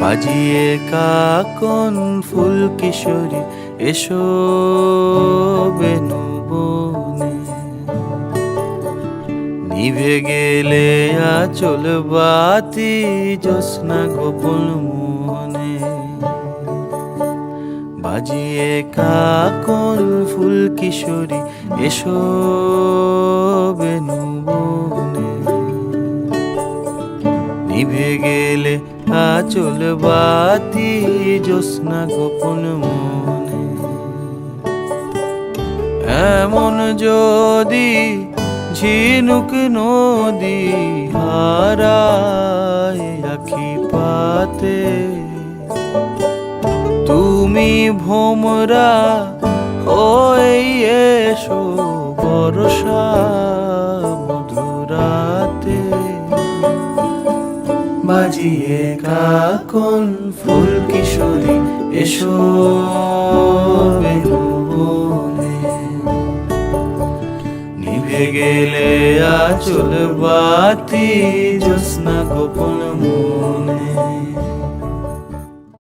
বাজিয়ে কাকন ফুল কিশোরী এসো বেনু বনে, নিভে গেলে আচল বাতি জ্যোৎস্না গোপন মনে। বাজিয়ে কাকন ফুল কিশোরী এসো বেনু বনে, নিভে গেলে আচল বাতি জ্যোৎস্না গোপন মনে। এমন যদি ঝিনুক নদী হারায় আখি পাতে, তুমি ভোমরা হয়ে এসো বর্ষা মধুরাতে। বাজিয়ে কাকন ফুল কিশোরী এসো বেনু বনে, নিভে গেলে আচল বাতি জ্যোৎস্না গোপন মনে।